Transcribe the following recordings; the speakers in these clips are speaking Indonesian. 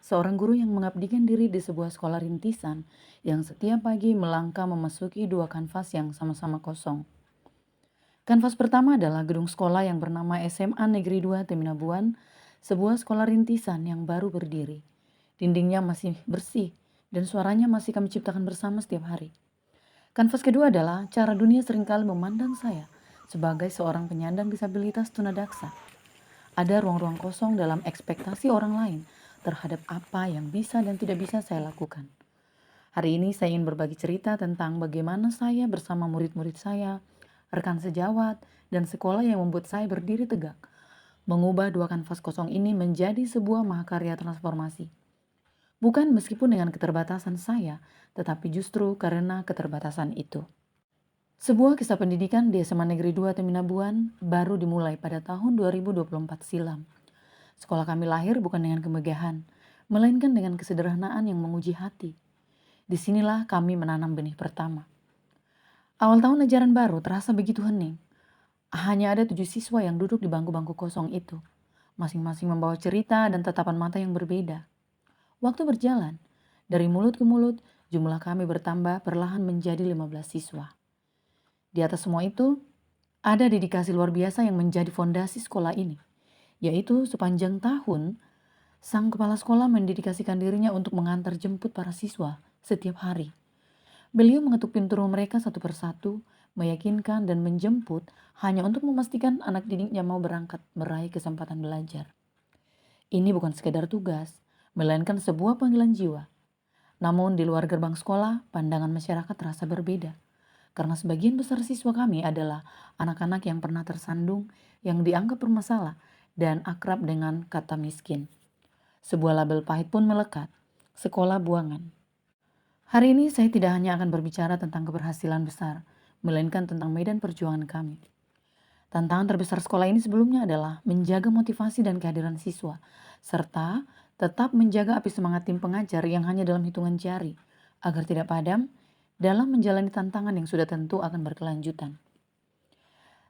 seorang guru yang mengabdikan diri di sebuah sekolah rintisan yang setiap pagi melangkah memasuki dua kanvas yang sama-sama kosong. Kanvas pertama adalah gedung sekolah yang bernama SMA Negeri 2 Teminabuan, sebuah sekolah rintisan yang baru berdiri. Dindingnya masih bersih dan suaranya masih kami ciptakan bersama setiap hari. Kanvas kedua adalah cara dunia seringkali memandang saya sebagai seorang penyandang disabilitas tunadaksa. Ada ruang-ruang kosong dalam ekspektasi orang lain terhadap apa yang bisa dan tidak bisa saya lakukan. Hari ini saya ingin berbagi cerita tentang bagaimana saya bersama murid-murid saya, rekan sejawat, dan sekolah yang membuat saya berdiri tegak, mengubah dua kanvas kosong ini menjadi sebuah mahakarya transformasi. Bukan meskipun dengan keterbatasan saya, tetapi justru karena keterbatasan itu. Sebuah kisah pendidikan di SMA Negeri 2 Teminabuan baru dimulai pada tahun 2024 silam. Sekolah kami lahir bukan dengan kemegahan, melainkan dengan kesederhanaan yang menguji hati. Disinilah kami menanam benih pertama. Awal tahun ajaran baru terasa begitu hening. Hanya ada 7 siswa yang duduk di bangku-bangku kosong itu. Masing-masing membawa cerita dan tatapan mata yang berbeda. Waktu berjalan, dari mulut ke mulut, jumlah kami bertambah perlahan menjadi 15 siswa. Di atas semua itu, ada dedikasi luar biasa yang menjadi fondasi sekolah ini, yaitu sepanjang tahun, sang kepala sekolah mendedikasikan dirinya untuk mengantar jemput para siswa setiap hari. Beliau mengetuk pintu rumah mereka satu persatu, meyakinkan dan menjemput hanya untuk memastikan anak didiknya mau berangkat meraih kesempatan belajar. Ini bukan sekedar tugas, melainkan sebuah panggilan jiwa. Namun di luar gerbang sekolah, pandangan masyarakat terasa berbeda. Karena sebagian besar siswa kami adalah anak-anak yang pernah tersandung, yang dianggap bermasalah, dan akrab dengan kata miskin. Sebuah label pahit pun melekat, sekolah buangan. Hari ini saya tidak hanya akan berbicara tentang keberhasilan besar, melainkan tentang medan perjuangan kami. Tantangan terbesar sekolah ini sebelumnya adalah menjaga motivasi dan kehadiran siswa, serta tetap menjaga api semangat tim pengajar yang hanya dalam hitungan jari, agar tidak padam dalam menjalani tantangan yang sudah tentu akan berkelanjutan.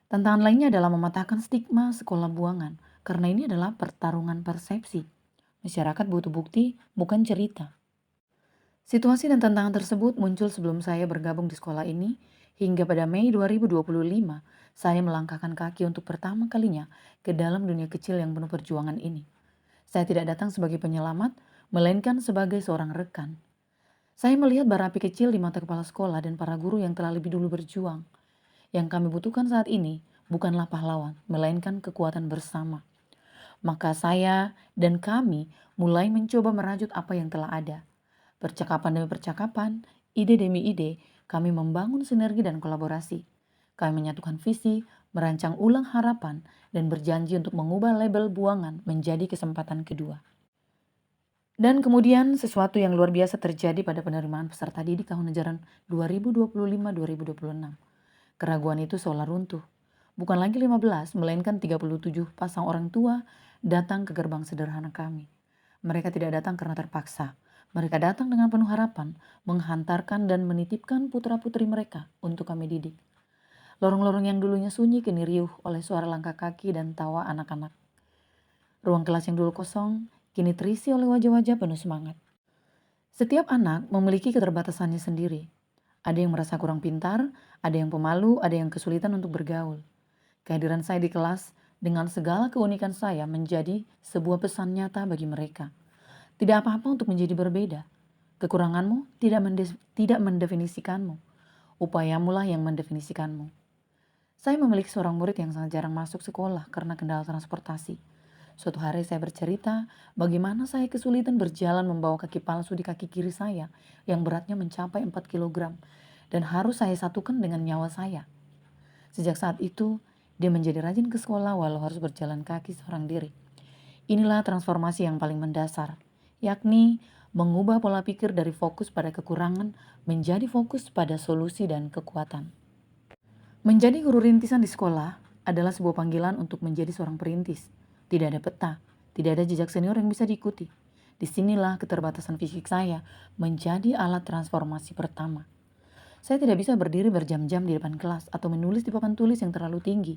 Tantangan lainnya adalah mematahkan stigma sekolah buangan, karena ini adalah pertarungan persepsi. Masyarakat butuh bukti, bukan cerita. Situasi dan tantangan tersebut muncul sebelum saya bergabung di sekolah ini, hingga pada Mei 2025, saya melangkahkan kaki untuk pertama kalinya ke dalam dunia kecil yang penuh perjuangan ini. Saya tidak datang sebagai penyelamat, melainkan sebagai seorang rekan. Saya melihat bara api kecil di mata kepala sekolah dan para guru yang telah lebih dulu berjuang. Yang kami butuhkan saat ini bukanlah pahlawan, melainkan kekuatan bersama. Maka saya dan kami mulai mencoba merajut apa yang telah ada. Percakapan demi percakapan, ide demi ide, kami membangun sinergi dan kolaborasi. Kami menyatukan visi, merancang ulang harapan, dan berjanji untuk mengubah label buangan menjadi kesempatan kedua. Dan kemudian sesuatu yang luar biasa terjadi pada penerimaan peserta didik tahun ajaran 2025-2026. Keraguan itu seolah runtuh. Bukan lagi 15, melainkan 37 pasang orang tua datang ke gerbang sederhana kami. Mereka tidak datang karena terpaksa. Mereka datang dengan penuh harapan, menghantarkan dan menitipkan putra-putri mereka untuk kami didik. Lorong-lorong yang dulunya sunyi kini riuh oleh suara langkah kaki dan tawa anak-anak. Ruang kelas yang dulu kosong kini terisi oleh wajah-wajah penuh semangat. Setiap anak memiliki keterbatasannya sendiri. Ada yang merasa kurang pintar, ada yang pemalu, ada yang kesulitan untuk bergaul. Kehadiran saya di kelas dengan segala keunikan saya menjadi sebuah pesan nyata bagi mereka. Tidak apa-apa untuk menjadi berbeda. Kekuranganmu tidak mendefinisikanmu. Upayamulah yang mendefinisikanmu. Saya memiliki seorang murid yang sangat jarang masuk sekolah karena kendala transportasi. Suatu hari saya bercerita bagaimana saya kesulitan berjalan membawa kaki palsu di kaki kiri saya yang beratnya mencapai 4 kilogram dan harus saya satukan dengan nyawa saya. Sejak saat itu, dia menjadi rajin ke sekolah walau harus berjalan kaki seorang diri. Inilah transformasi yang paling mendasar, yakni mengubah pola pikir dari fokus pada kekurangan menjadi fokus pada solusi dan kekuatan. Menjadi guru rintisan di sekolah adalah sebuah panggilan untuk menjadi seorang perintis. Tidak ada peta, tidak ada jejak senior yang bisa diikuti. Disinilah keterbatasan fisik saya menjadi alat transformasi pertama. Saya tidak bisa berdiri berjam-jam di depan kelas atau menulis di papan tulis yang terlalu tinggi.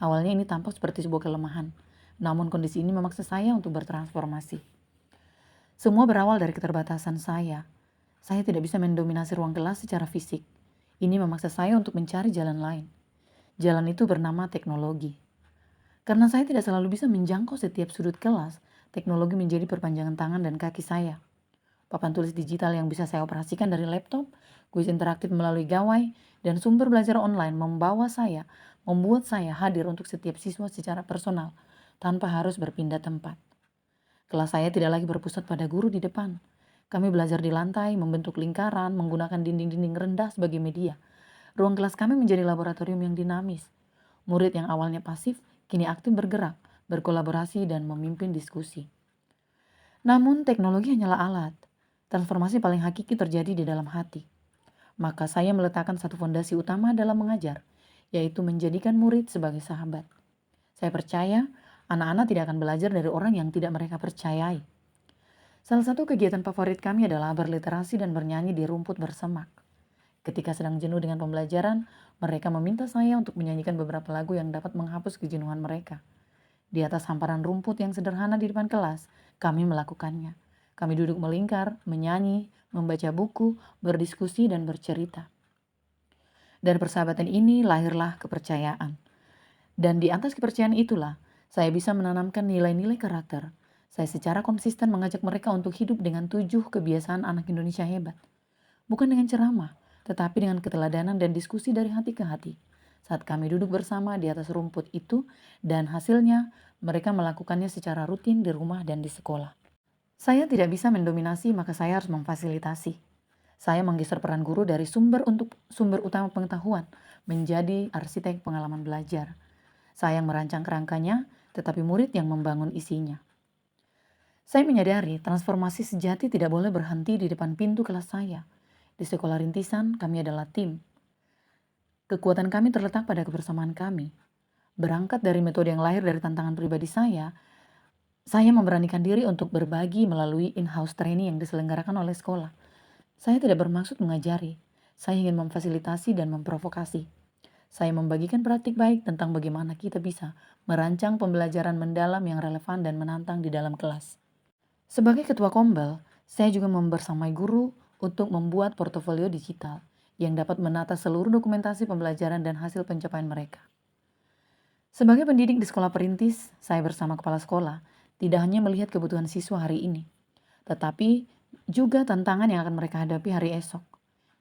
Awalnya ini tampak seperti sebuah kelemahan, namun kondisi ini memaksa saya untuk bertransformasi. Semua berawal dari keterbatasan saya. Saya tidak bisa mendominasi ruang kelas secara fisik. Ini memaksa saya untuk mencari jalan lain. Jalan itu bernama teknologi. Karena saya tidak selalu bisa menjangkau setiap sudut kelas, teknologi menjadi perpanjangan tangan dan kaki saya. Papan tulis digital yang bisa saya operasikan dari laptop, kuis interaktif melalui gawai, dan sumber belajar online membuat saya hadir untuk setiap siswa secara personal, tanpa harus berpindah tempat. Kelas saya tidak lagi berpusat pada guru di depan. Kami belajar di lantai, membentuk lingkaran, menggunakan dinding-dinding rendah sebagai media. Ruang kelas kami menjadi laboratorium yang dinamis. Murid yang awalnya pasif, kini aktif bergerak, berkolaborasi, dan memimpin diskusi. Namun teknologi hanyalah alat. Transformasi paling hakiki terjadi di dalam hati. Maka saya meletakkan satu fondasi utama dalam mengajar, yaitu menjadikan murid sebagai sahabat. Saya percaya anak-anak tidak akan belajar dari orang yang tidak mereka percayai. Salah satu kegiatan favorit kami adalah berliterasi dan bernyanyi di rumput bersemak. Ketika sedang jenuh dengan pembelajaran, mereka meminta saya untuk menyanyikan beberapa lagu yang dapat menghapus kejenuhan mereka. Di atas hamparan rumput yang sederhana di depan kelas, kami melakukannya. Kami duduk melingkar, menyanyi, membaca buku, berdiskusi, dan bercerita. Dari persahabatan ini lahirlah kepercayaan. Dan di atas kepercayaan itulah, saya bisa menanamkan nilai-nilai karakter. Saya secara konsisten mengajak mereka untuk hidup dengan 7 kebiasaan anak Indonesia hebat. Bukan dengan ceramah, tetapi dengan keteladanan dan diskusi dari hati ke hati. Saat kami duduk bersama di atas rumput itu, dan hasilnya mereka melakukannya secara rutin di rumah dan di sekolah. Saya tidak bisa mendominasi, maka saya harus memfasilitasi. Saya menggeser peran guru dari sumber utama pengetahuan menjadi arsitek pengalaman belajar. Saya yang merancang kerangkanya, tetapi murid yang membangun isinya. Saya menyadari transformasi sejati tidak boleh berhenti di depan pintu kelas saya. Di sekolah rintisan, kami adalah tim. Kekuatan kami terletak pada kebersamaan kami. Berangkat dari metode yang lahir dari tantangan pribadi saya memberanikan diri untuk berbagi melalui in-house training yang diselenggarakan oleh sekolah. Saya tidak bermaksud mengajari, saya ingin memfasilitasi dan memprovokasi. Saya membagikan praktik baik tentang bagaimana kita bisa merancang pembelajaran mendalam yang relevan dan menantang di dalam kelas. Sebagai ketua Kombel, saya juga membersamai guru untuk membuat portofolio digital yang dapat menata seluruh dokumentasi pembelajaran dan hasil pencapaian mereka. Sebagai pendidik di sekolah perintis, saya bersama kepala sekolah tidak hanya melihat kebutuhan siswa hari ini, tetapi juga tantangan yang akan mereka hadapi hari esok.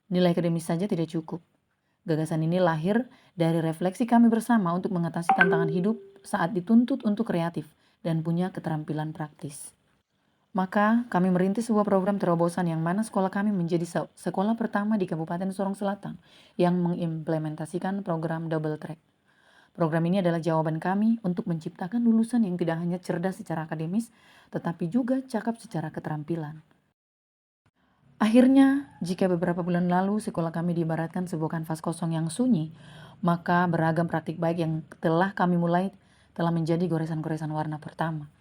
Nilai akademis saja tidak cukup. Gagasan ini lahir dari refleksi kami bersama untuk mengatasi tantangan hidup saat dituntut untuk kreatif dan punya keterampilan praktis. Maka kami merintis sebuah program terobosan yang mana sekolah kami menjadi sekolah pertama di Kabupaten Sorong Selatan yang mengimplementasikan program Double Track. Program ini adalah jawaban kami untuk menciptakan lulusan yang tidak hanya cerdas secara akademis, tetapi juga cakap secara keterampilan. Akhirnya, jika beberapa bulan lalu sekolah kami diibaratkan sebuah kanvas kosong yang sunyi, maka beragam praktik baik yang telah kami mulai telah menjadi goresan-goresan warna pertama.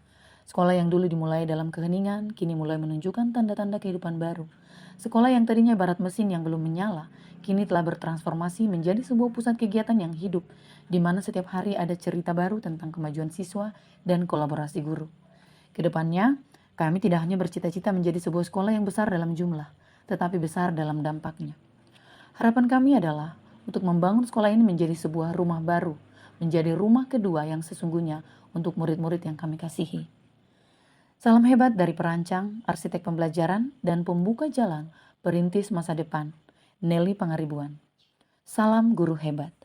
Sekolah yang dulu dimulai dalam keheningan, kini mulai menunjukkan tanda-tanda kehidupan baru. Sekolah yang tadinya ibarat mesin yang belum menyala, kini telah bertransformasi menjadi sebuah pusat kegiatan yang hidup, di mana setiap hari ada cerita baru tentang kemajuan siswa dan kolaborasi guru. Kedepannya, kami tidak hanya bercita-cita menjadi sebuah sekolah yang besar dalam jumlah, tetapi besar dalam dampaknya. Harapan kami adalah untuk membangun sekolah ini menjadi sebuah rumah baru, menjadi rumah kedua yang sesungguhnya untuk murid-murid yang kami kasihi. Salam hebat dari perancang, arsitek pembelajaran, dan pembuka jalan perintis masa depan, Nelly Pangaribuan. Salam guru hebat.